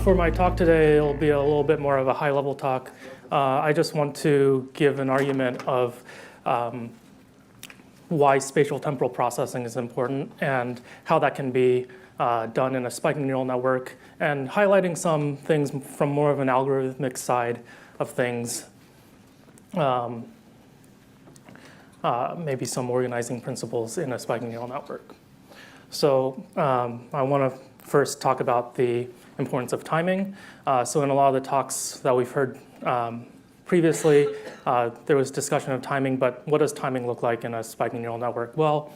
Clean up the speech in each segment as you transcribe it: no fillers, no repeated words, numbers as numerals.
For my talk today, it'll be a little bit more of a high-level talk. I just want to give an argument of why spatial-temporal processing is important and how that can be done in a spiking neural network, and highlighting some things from more of an algorithmic side of things, maybe some organizing principles in a spiking neural network. So I want to first talk about the importance of timing. So in a lot of the talks that we've heard previously, there was discussion of timing, but what does timing look like in a spiking neural network? Well,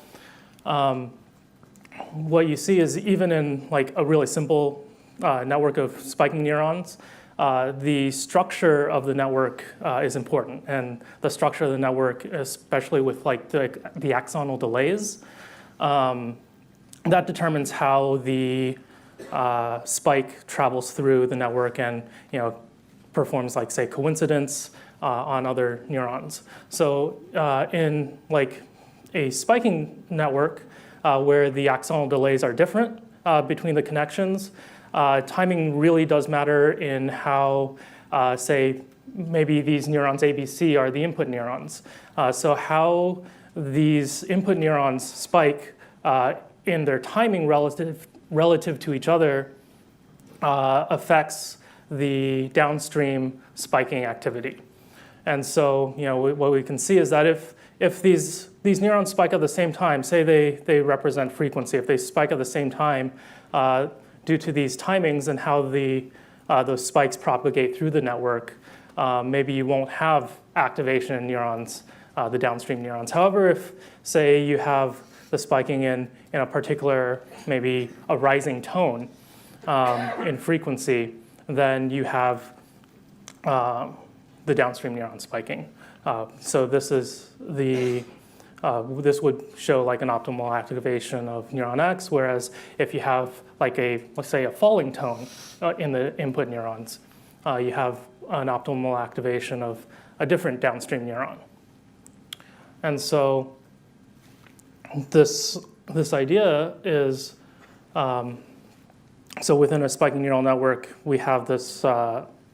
what you see is even in like a really simple network of spiking neurons, the structure of the network is important, and the structure of the network, especially with like the axonal delays, that determines how the spike travels through the network and performs like say coincidence on other neurons. So in like a spiking network where the axonal delays are different between the connections, timing really does matter in how say maybe these neurons ABC are the input neurons. So how these input neurons spike in their timing relative to each other affects the downstream spiking activity. And so what we can see is that if these neurons spike at the same time, say they represent frequency, if they spike at the same time due to these timings and how those spikes propagate through the network, maybe you won't have activation in neurons, the downstream neurons. However, if say you have the spiking in a particular, maybe a rising tone in frequency, then you have the downstream neuron spiking. So this is this would show like an optimal activation of neuron X, whereas if you have like let's say a falling tone in the input neurons, you have an optimal activation of a different downstream neuron. And so this idea is, so within a spiking neural network, we have this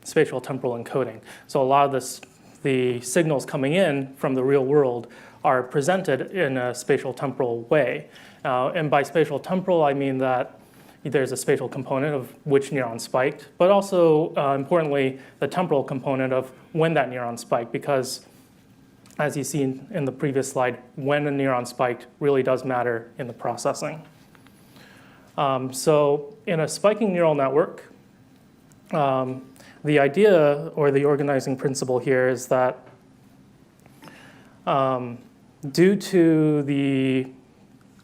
spatial temporal encoding. So a lot of the signals coming in from the real world are presented in a spatial temporal way. And by spatial temporal, I mean that there's a spatial component of which neuron spiked, but also importantly, the temporal component of when that neuron spiked, because as you see in the previous slide, when a neuron spiked really does matter in the processing. So in a spiking neural network, the idea or the organizing principle here is that due to the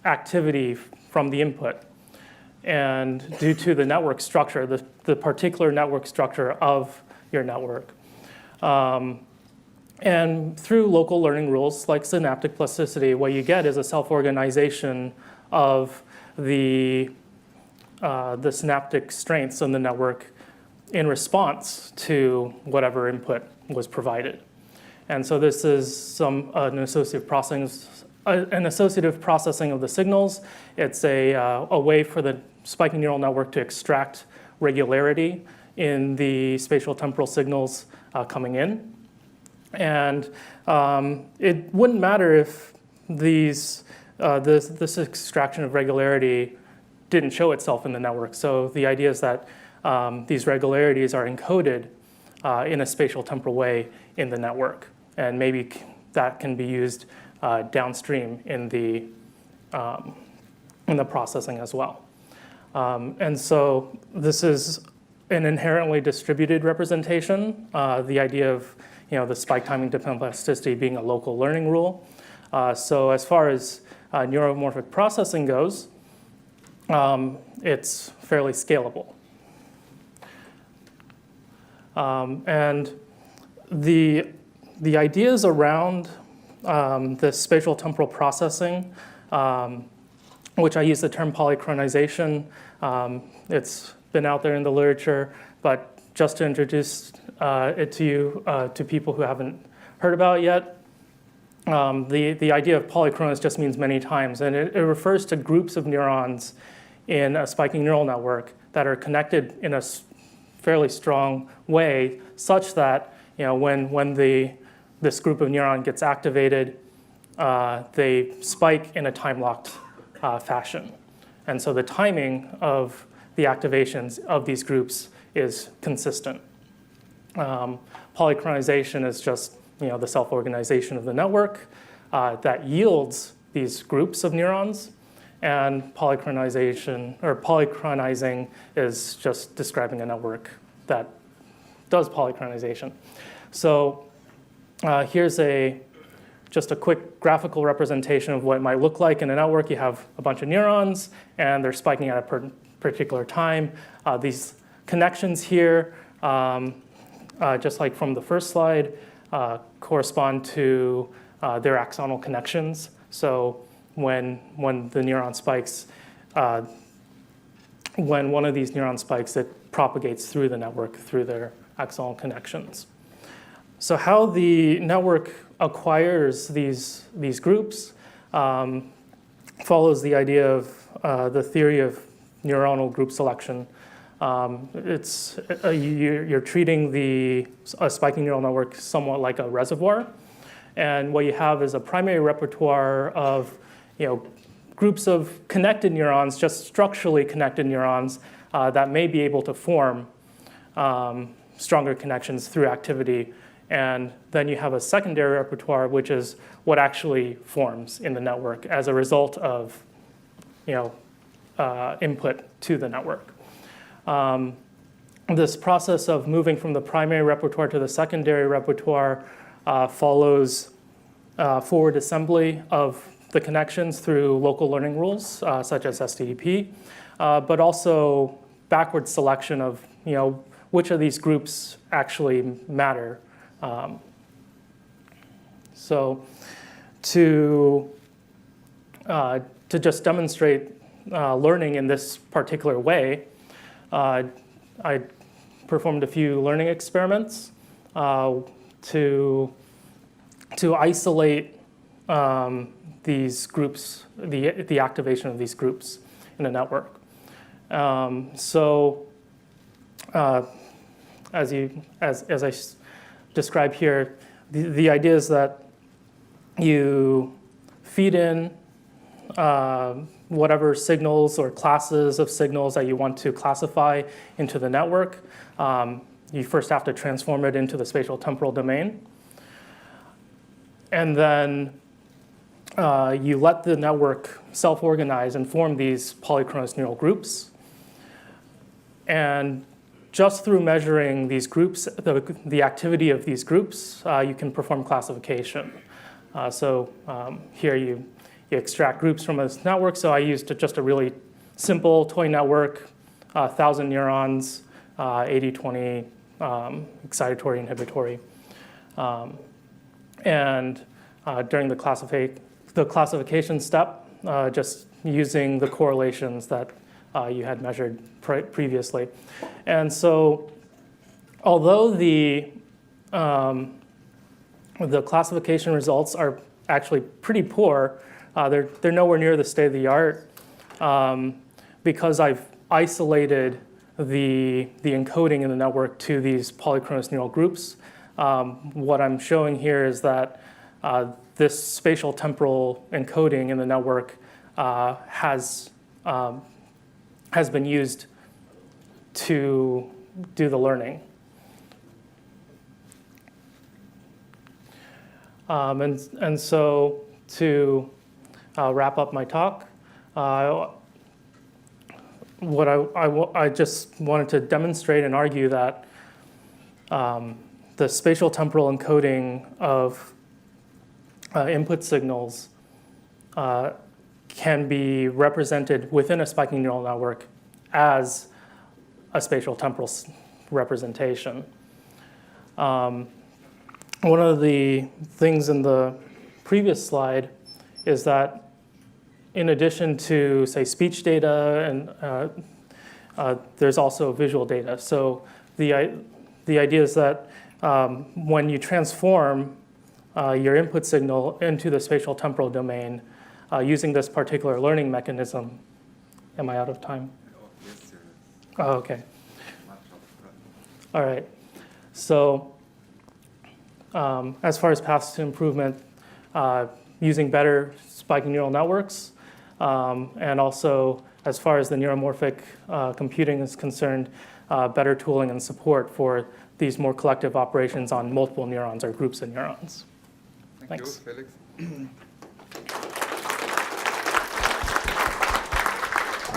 activity from the input and due to the network structure, the particular network structure of your network, and through local learning rules like synaptic plasticity, what you get is a self-organization of the synaptic strengths in the network in response to whatever input was provided. And so this is an associative processing of the signals. It's a way for the spiking neural network to extract regularity in the spatial temporal signals coming in. And it wouldn't matter if this extraction of regularity didn't show itself in the network. So the idea is that these regularities are encoded in a spatial temporal way in the network. And maybe that can be used downstream in the processing as well. And so this is an inherently distributed representation, the idea of the spike timing dependent plasticity being a local learning rule. So as far as neuromorphic processing goes, it's fairly scalable. And the ideas around this spatial temporal processing, which I use the term polychronization, it's been out there in the literature, but just to introduce it to you, to people who haven't heard about it yet, the idea of polychronous just means many times, and it refers to groups of neurons in a spiking neural network that are connected in a fairly strong way, such that when this group of neuron gets activated, they spike in a time-locked fashion. And so the timing of the activations of these groups is consistent. Polychronization is just the self-organization of the network that yields these groups of neurons. And polychronizing is just describing a network that does polychronization. So here's just a quick graphical representation of what it might look like in a network. You have a bunch of neurons, and they're spiking at a particular time. These connections here, just like from the first slide, correspond to their axonal connections. So when the neuron spikes, when one of these neuron spikes, it propagates through the network through their axonal connections. So how the network acquires these groups follows the idea of the theory of neuronal group selection. You're treating a spiking neural network somewhat like a reservoir, and what you have is a primary repertoire of groups of connected neurons, just structurally connected neurons that may be able to form stronger connections through activity. And then you have a secondary repertoire, which is what actually forms in the network as a result of input to the network. This process of moving from the primary repertoire to the secondary repertoire follows forward assembly of the connections through local learning rules, such as STDP, but also backward selection of which of these groups actually matter. So to just demonstrate learning in this particular way, I performed a few learning experiments to isolate these groups, the activation of these groups in a network. As I describe here, the idea is that you feed in whatever signals or classes of signals that you want to classify into the network. You first have to transform it into the spatial-temporal domain. And then you let the network self-organize and form these polychronous neural groups. And just through measuring these groups, the activity of these groups, you can perform classification. Here you extract groups from this network. So I used just a really simple toy network, 1,000 neurons, 80-20 excitatory, inhibitory. And during the classification step, just using the correlations that you had measured previously. And so although the classification results are actually pretty poor, they're nowhere near the state of the art because I've isolated the encoding in the network to these polychronous neural groups. What I'm showing here is that this spatial temporal encoding in the network has been used to do the learning. And so to wrap up my talk, I just wanted to demonstrate and argue that the spatial temporal encoding of input signals can be represented within a spiking neural network as a spatial temporal representation. One of the things in the previous slide is that in addition to, say, speech data, and there's also visual data. So the idea is that when you transform your input signal into the spatial temporal domain using this particular learning mechanism. Am I out of time? Yes, sir. Oh, okay. All right. So as far as paths to improvement, using better spiking neural networks, and also as far as the neuromorphic computing is concerned, better tooling and support for these more collective operations on multiple neurons or groups of neurons. Thank Thanks. you, Felix.